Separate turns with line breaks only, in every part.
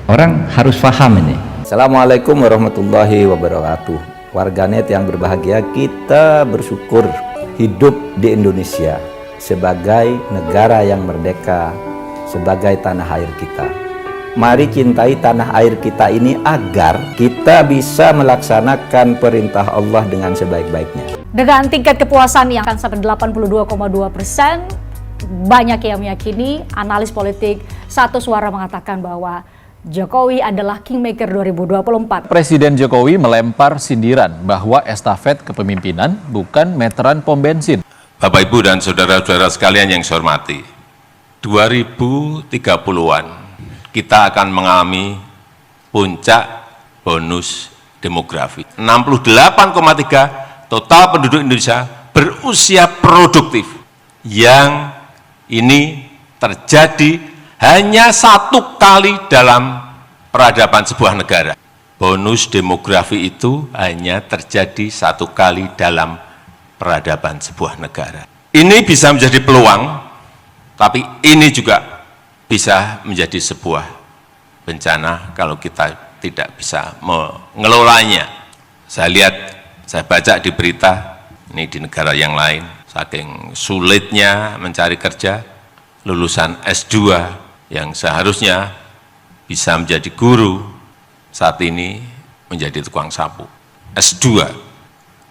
Orang harus paham ini.
Assalamualaikum warahmatullahi wabarakatuh. Warganet yang berbahagia, kita bersyukur hidup di Indonesia sebagai negara yang merdeka, sebagai tanah air kita. Mari cintai tanah air kita ini agar kita bisa melaksanakan perintah Allah dengan sebaik-baiknya.
Dengan tingkat kepuasan yang akan sampai 82,2%, banyak yang meyakini, analis politik satu suara mengatakan bahwa Jokowi adalah Kingmaker 2024.
Presiden Jokowi melempar sindiran bahwa estafet kepemimpinan bukan meteran pom bensin.
Bapak, Ibu, dan saudara-saudara sekalian yang saya hormati, 2030-an kita akan mengalami puncak bonus demografi. 68,3 total penduduk Indonesia berusia produktif. Yang ini terjadi hanya satu kali dalam peradaban sebuah negara. Bonus demografi itu hanya terjadi satu kali dalam peradaban sebuah negara. Ini bisa menjadi peluang, tapi ini juga bisa menjadi sebuah bencana kalau kita tidak bisa mengelolanya. Saya baca di berita, ini di negara yang lain, saking sulitnya mencari kerja, lulusan S2 yang seharusnya bisa menjadi guru, saat ini menjadi tukang sapu. S2.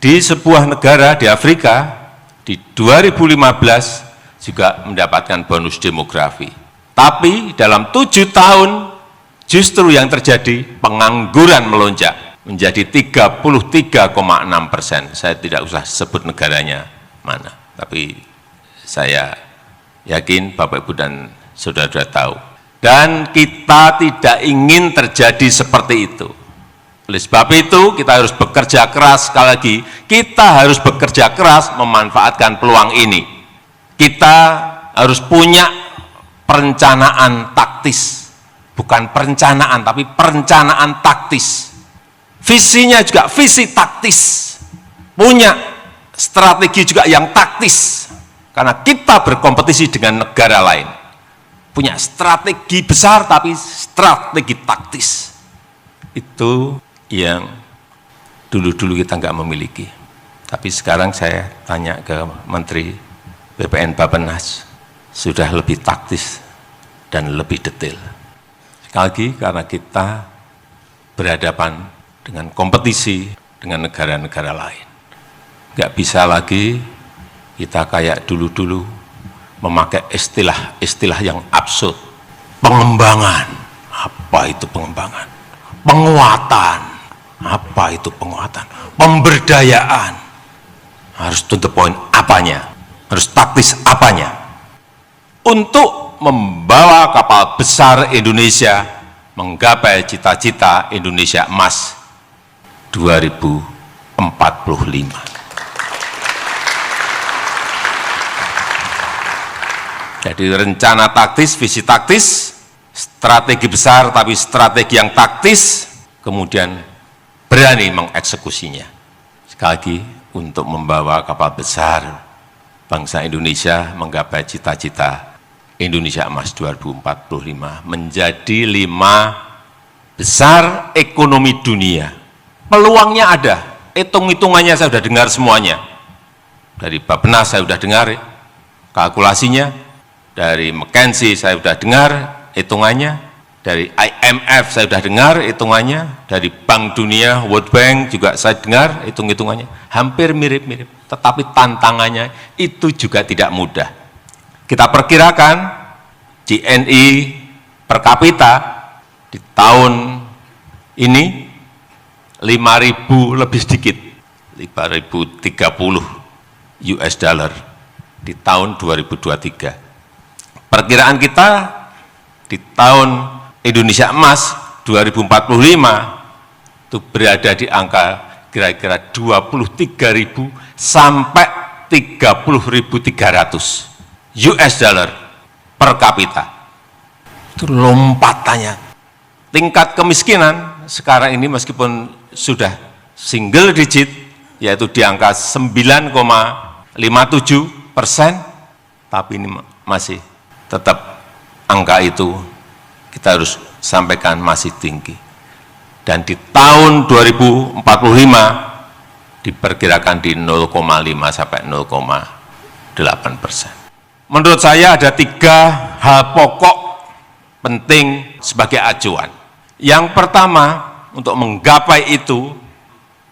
Di sebuah negara di Afrika, di 2015 juga mendapatkan bonus demografi. Tapi dalam 7 tahun justru yang terjadi pengangguran melonjak menjadi 33,6%. Saya tidak usah sebut negaranya mana, tapi saya yakin Bapak, Ibu, dan saudara-saudara tahu. Dan kita tidak ingin terjadi seperti itu. Oleh sebab itu kita harus bekerja keras, sekali lagi kita harus bekerja keras memanfaatkan peluang ini. Kita harus punya perencanaan taktis, bukan perencanaan, tapi perencanaan taktis. Visinya juga visi taktis, punya strategi juga yang taktis, karena kita berkompetisi dengan negara lain. Punya strategi besar, tapi strategi taktis. Itu yang dulu-dulu kita nggak memiliki. Tapi sekarang saya tanya ke Menteri BPN Bappenas, sudah lebih taktis dan lebih detail. Sekali lagi, karena kita berhadapan dengan kompetisi dengan negara-negara lain. Nggak bisa lagi kita kayak dulu-dulu memakai istilah-istilah yang absurd. Pengembangan, apa itu pengembangan? Penguatan, apa itu penguatan? Pemberdayaan, harus to the point apanya? Harus taktis apanya? Untuk membawa kapal besar Indonesia menggapai cita-cita Indonesia Emas 2045. Jadi rencana taktis, visi taktis, strategi besar tapi strategi yang taktis, kemudian berani mengeksekusinya. Sekali lagi, untuk membawa kapal besar bangsa Indonesia menggapai cita-cita Indonesia Emas 2045 menjadi 5 besar ekonomi dunia. Peluangnya ada, hitung-hitungannya saya sudah dengar semuanya. Dari Bappenas saya sudah dengar kalkulasinya, dari McKinsey saya sudah dengar hitungannya, dari IMF saya sudah dengar hitungannya, dari Bank Dunia, World Bank juga saya dengar hitung-hitungannya. Hampir mirip-mirip, tetapi tantangannya itu juga tidak mudah. Kita perkirakan GNI per kapita di tahun ini 5.000 lebih sedikit, 5.030 US dollar di tahun 2023. Perkiraan kita di tahun Indonesia Emas 2045 itu berada di angka kira-kira 23.000 sampai 30.300 US dollar per kapita. Itu lompatannya. Tingkat kemiskinan sekarang ini meskipun sudah single digit, yaitu di angka 9,57%, tapi ini masih tetap angka itu kita harus sampaikan masih tinggi. Dan di tahun 2045 diperkirakan di 0,5 sampai 0,8%. Menurut saya ada 3 hal pokok penting sebagai acuan. Yang pertama, untuk menggapai itu,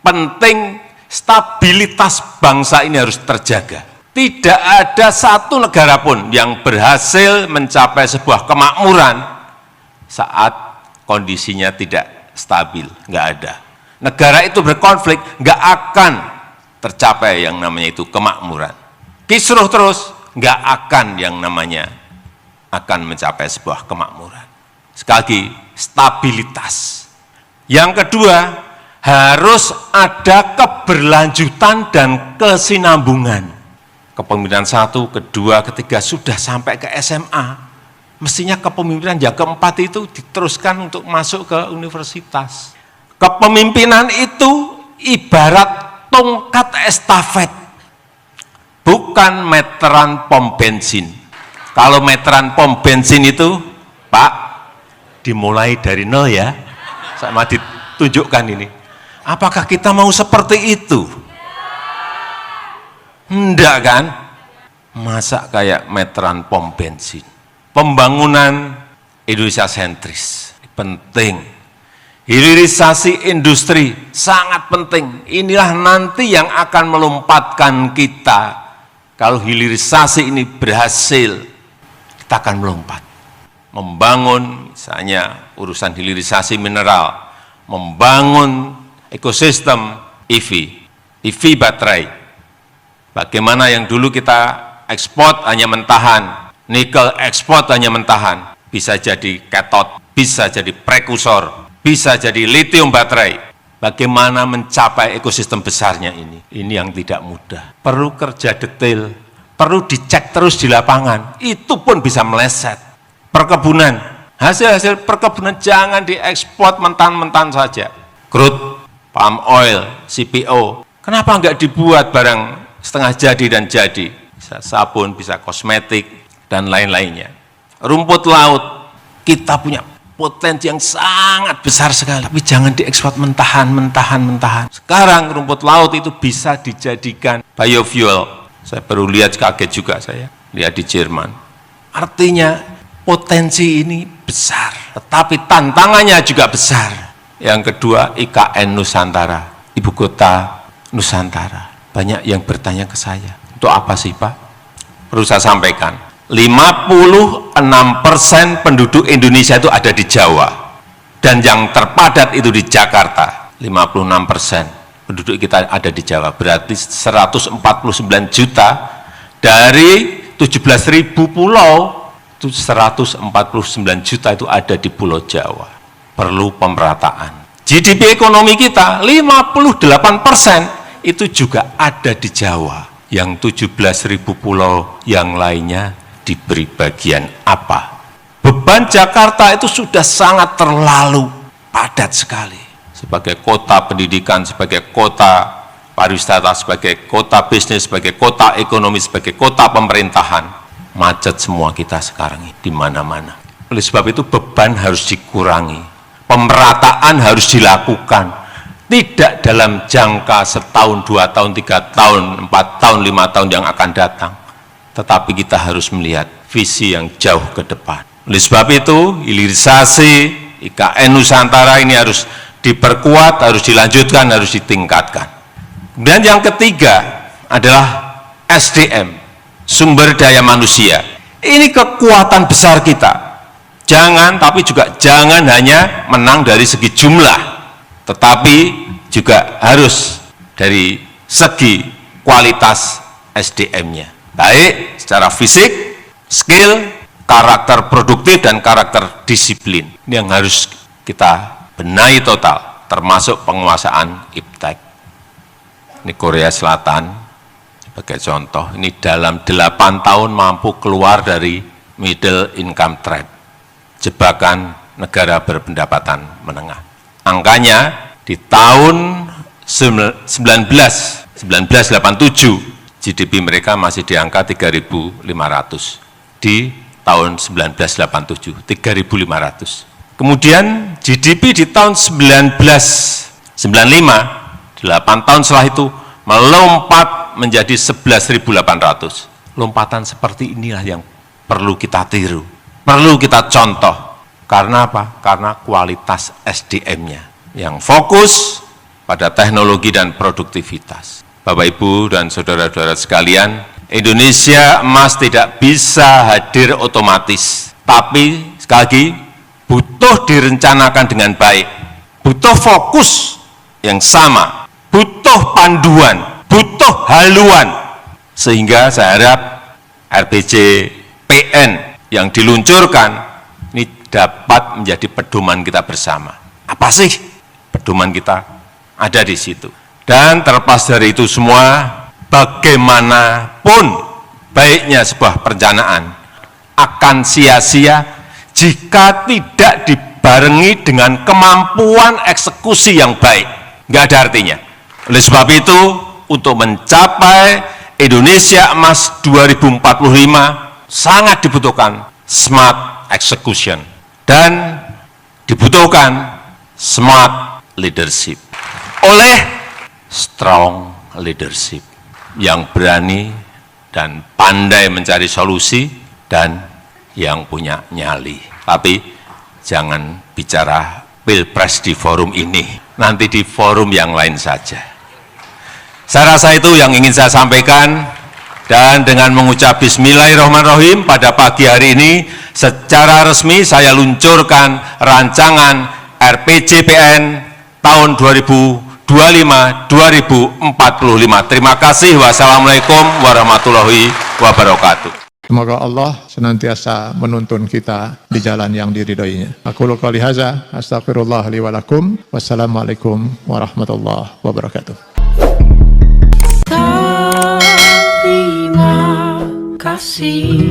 penting stabilitas bangsa ini harus terjaga. Tidak ada satu negara pun yang berhasil mencapai sebuah kemakmuran saat kondisinya tidak stabil, nggak ada. Negara itu berkonflik, nggak akan tercapai yang namanya itu kemakmuran. Kisruh terus, nggak akan yang namanya akan mencapai sebuah kemakmuran. Sekali lagi, stabilitas. Yang kedua, harus ada keberlanjutan dan kesinambungan. Kepemimpinan 1, kedua, ketiga sudah sampai ke SMA. Mestinya kepemimpinan yang keempat itu diteruskan untuk masuk ke universitas. Kepemimpinan itu ibarat tongkat estafet, bukan meteran pom bensin. Kalau meteran pom bensin itu, Pak, dimulai dari nol ya, sama ditunjukkan ini. Apakah kita mau seperti itu? Enggak kan? Masa kayak meteran pom bensin. Pembangunan Indonesia sentris, penting. Hilirisasi industri, sangat penting. Inilah nanti yang akan melompatkan kita. Kalau hilirisasi ini berhasil, kita akan melompat. Membangun, misalnya urusan hilirisasi mineral, membangun ekosistem EV baterai. Bagaimana yang dulu kita ekspor hanya mentahan, nikel ekspor hanya mentahan, bisa jadi katot, bisa jadi prekursor, bisa jadi lithium baterai. Bagaimana mencapai ekosistem besarnya ini? Ini yang tidak mudah. Perlu kerja detail, perlu dicek terus di lapangan. Itu pun bisa meleset. Perkebunan, hasil-hasil perkebunan jangan diekspor mentan-mentan saja. Crude, palm oil, CPO. Kenapa enggak dibuat barang setengah jadi dan jadi? Bisa sabun, bisa kosmetik, dan lain-lainnya. Rumput laut, kita punya potensi yang sangat besar sekali. Tapi jangan diekspor mentahan. Sekarang rumput laut itu bisa dijadikan biofuel. Saya baru lihat, kaget juga saya. Lihat di Jerman. Artinya potensi ini besar. Tetapi tantangannya juga besar. Yang kedua, IKN Nusantara. Ibu kota Nusantara. Banyak yang bertanya ke saya, untuk apa sih Pak? Perlu saya sampaikan, 56% penduduk Indonesia itu ada di Jawa. Dan yang terpadat itu di Jakarta, 56% penduduk kita ada di Jawa. Berarti 149 juta dari 17.000 pulau, itu 149 juta itu ada di Pulau Jawa. Perlu pemerataan. GDP ekonomi kita 58% itu juga ada di Jawa. Yang 17.000 pulau yang lainnya diberi bagian apa? Beban Jakarta itu sudah sangat terlalu padat sekali. Sebagai kota pendidikan, sebagai kota pariwisata, sebagai kota bisnis, sebagai kota ekonomi, sebagai kota pemerintahan. Macet semua kita sekarang ini, di mana-mana. Oleh sebab itu beban harus dikurangi. Pemerataan harus dilakukan. Tidak dalam jangka setahun, 2 tahun, 3 tahun, 4 tahun, 5 tahun yang akan datang. Tetapi kita harus melihat visi yang jauh ke depan. Oleh sebab itu, hilirisasi IKN Nusantara ini harus diperkuat, harus dilanjutkan, harus ditingkatkan. Dan yang ketiga adalah SDM, sumber daya manusia. Ini kekuatan besar kita. Jangan, tapi juga jangan hanya menang dari segi jumlah, tetapi juga harus dari segi kualitas SDM-nya. Baik secara fisik, skill, karakter produktif, dan karakter disiplin. Ini yang harus kita benahi total, termasuk penguasaan iptek. Ini Korea Selatan, sebagai contoh, ini dalam 8 tahun mampu keluar dari middle income trap, jebakan negara berpendapatan menengah. Angkanya di tahun 1987 GDP mereka masih di angka 3.500. Di tahun 1987 3.500. Kemudian GDP di tahun 1995, 8 tahun setelah itu, melompat menjadi 11.800. Lompatan seperti inilah yang perlu kita tiru, perlu kita contoh. Karena apa? Karena kualitas SDM-nya yang fokus pada teknologi dan produktivitas. Bapak, Ibu, dan saudara-saudara sekalian, Indonesia emas tidak bisa hadir otomatis. Tapi, sekali lagi, butuh direncanakan dengan baik. Butuh fokus yang sama. Butuh panduan, butuh haluan. Sehingga saya harap RPJPN yang diluncurkan ini dapat menjadi pedoman kita bersama. Apa sih pedoman kita? Ada di situ. Dan terlepas dari itu semua, bagaimanapun baiknya sebuah perencanaan akan sia-sia jika tidak dibarengi dengan kemampuan eksekusi yang baik. Nggak ada artinya. Oleh sebab itu, untuk mencapai Indonesia Emas 2045 sangat dibutuhkan smart execution dan dibutuhkan smart leadership. Oleh strong leadership yang berani dan pandai mencari solusi dan yang punya nyali. Tapi jangan bicara pilpres di forum ini, nanti di forum yang lain saja. Saya rasa itu yang ingin saya sampaikan, dan dengan mengucap Bismillahirrahmanirrahim pada pagi hari ini secara resmi saya luncurkan rancangan RPJPN tahun 2025-2045. Terima kasih. Wassalamualaikum warahmatullahi wabarakatuh.
Semoga Allah senantiasa menuntun kita di jalan yang diridhoinya. Aku qouli hadza, astaghfirullah li wa lakum. Wassalamualaikum warahmatullahi wabarakatuh.
Terima kasih.